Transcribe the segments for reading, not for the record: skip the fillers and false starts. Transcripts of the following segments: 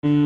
Mesdames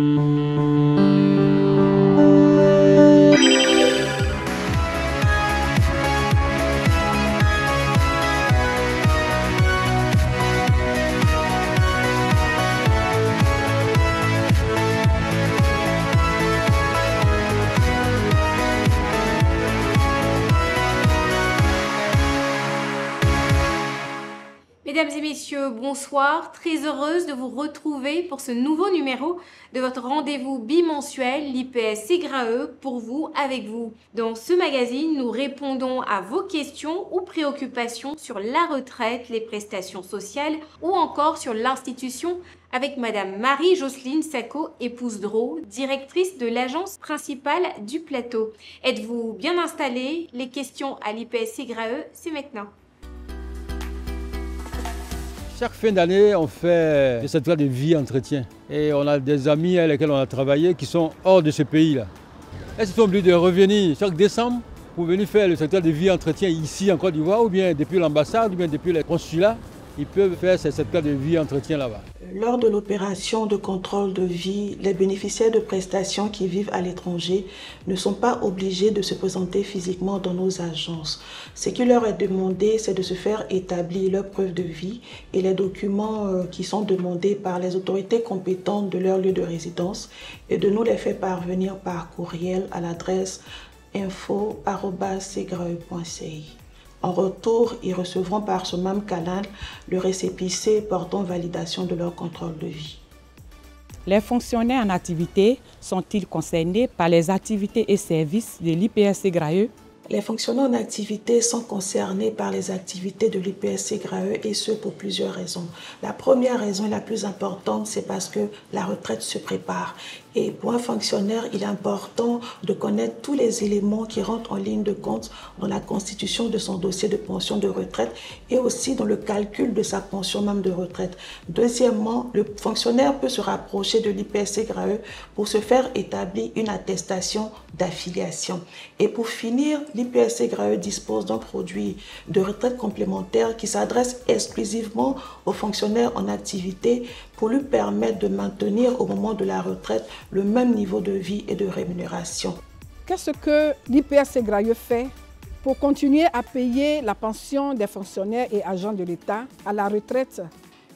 et messieurs, bonsoir. Très heureuse de vous retrouver pour ce nouveau numéro de votre rendez-vous bimensuel, l'IPS SEGRAE, pour vous, avec vous. Dans ce magazine, nous répondons à vos questions ou préoccupations sur la retraite, les prestations sociales ou encore sur l'institution avec Madame Marie-Jocelyne Sacco, épouse Drault, directrice de l'agence principale du plateau. Êtes-vous bien installés? Les questions à l'IPS SEGRAE, c'est maintenant. Chaque fin d'année, on fait des certificats de vie entretien. Et on a des amis avec lesquels on a travaillé qui sont hors de ce pays-là. Elles sont obligées de revenir chaque décembre pour venir faire le certificat de vie entretien ici en Côte d'Ivoire, ou bien depuis l'ambassade, ou bien depuis les consulats. Ils peuvent faire ces certificats de vie entretien là-bas. Lors de l'opération de contrôle de vie, les bénéficiaires de prestations qui vivent à l'étranger ne sont pas obligés de se présenter physiquement dans nos agences. Ce qui leur est demandé, c'est de se faire établir leur preuve de vie et les documents qui sont demandés par les autorités compétentes de leur lieu de résidence et de nous les faire parvenir par courriel à l'adresse info@segrae.ci. En retour, ils recevront par ce même canal le récépissé portant validation de leur contrôle de vie. Les fonctionnaires en activité sont-ils concernés par les activités et services de l'IPS SEGRAE? Les fonctionnaires en activité sont concernés par les activités de l'IPS SEGRAE et ce pour plusieurs raisons. La première raison et la plus importante, c'est parce que la retraite se prépare. Et pour un fonctionnaire, il est important de connaître tous les éléments qui rentrent en ligne de compte dans la constitution de son dossier de pension de retraite et aussi dans le calcul de sa pension même de retraite. Deuxièmement, le fonctionnaire peut se rapprocher de l'IPS SEGRAE pour se faire établir une attestation d'affiliation. Et pour finir, l'IPS SEGRAE dispose d'un produit de retraite complémentaire qui s'adresse exclusivement aux fonctionnaires en activité pour lui permettre de maintenir au moment de la retraite le même niveau de vie et de rémunération. Qu'est-ce que l'IPS SEGRAE fait pour continuer à payer la pension des fonctionnaires et agents de l'État à la retraite?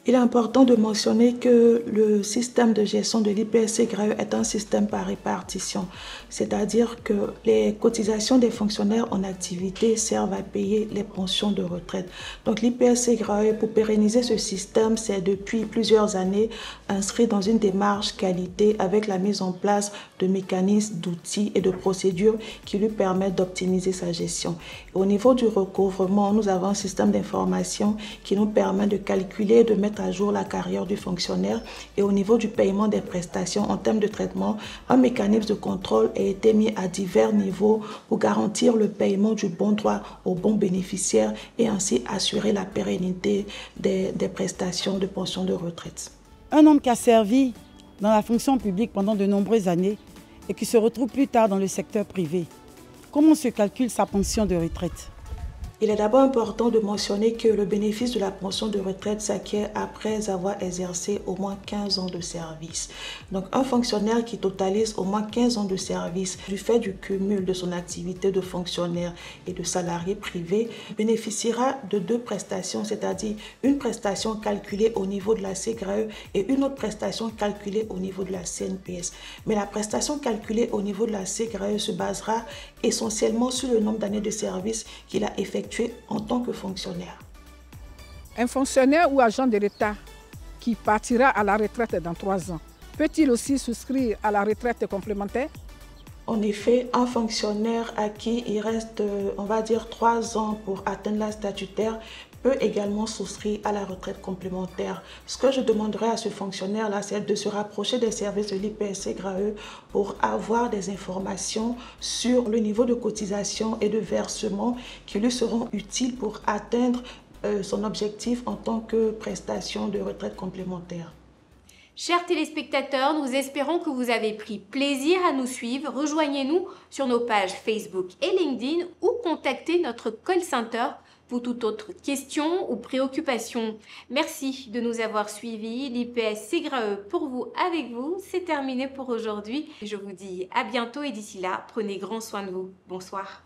Il est important de mentionner que le système de gestion de l'IPS SEGRAE est un système par répartition, c'est-à-dire que les cotisations des fonctionnaires en activité servent à payer les pensions de retraite. Donc l'IPS SEGRAE, pour pérenniser ce système, c'est depuis plusieurs années inscrit dans une démarche qualité avec la mise en place de mécanismes, d'outils et de procédures qui lui permettent d'optimiser sa gestion. Au niveau du recouvrement, nous avons un système d'information qui nous permet de calculer, de mettre à jour la carrière du fonctionnaire, et au niveau du paiement des prestations en termes de traitement, un mécanisme de contrôle a été mis à divers niveaux pour garantir le paiement du bon droit aux bons bénéficiaires et ainsi assurer la pérennité des prestations de pension de retraite. Un homme qui a servi dans la fonction publique pendant de nombreuses années et qui se retrouve plus tard dans le secteur privé, comment se calcule sa pension de retraite? Il est d'abord important de mentionner que le bénéfice de la pension de retraite s'acquiert après avoir exercé au moins 15 ans de service. Donc un fonctionnaire qui totalise au moins 15 ans de service du fait du cumul de son activité de fonctionnaire et de salarié privé bénéficiera de deux prestations, c'est-à-dire une prestation calculée au niveau de la SEGRAE et une autre prestation calculée au niveau de la CNPS. Mais la prestation calculée au niveau de la SEGRAE se basera essentiellement sur le nombre d'années de service qu'il a effectué en tant que fonctionnaire. Un fonctionnaire ou agent de l'État qui partira à la retraite dans 3 ans, peut-il aussi souscrire à la retraite complémentaire? En effet, un fonctionnaire à qui il reste, on va dire, 3 ans pour atteindre l'âge statutaire peut également souscrire à la retraite complémentaire. Ce que je demanderai à ce fonctionnaire-là, c'est de se rapprocher des services de l'IPS SEGRAE pour avoir des informations sur le niveau de cotisation et de versement qui lui seront utiles pour atteindre son objectif en tant que prestation de retraite complémentaire. Chers téléspectateurs, nous espérons que vous avez pris plaisir à nous suivre. Rejoignez-nous sur nos pages Facebook et LinkedIn ou contactez notre call center pour toute autre question ou préoccupation. Merci de nous avoir suivis. L'IPS Ségrae pour vous, avec vous, c'est terminé pour aujourd'hui. Je vous dis à bientôt et d'ici là, prenez grand soin de vous. Bonsoir.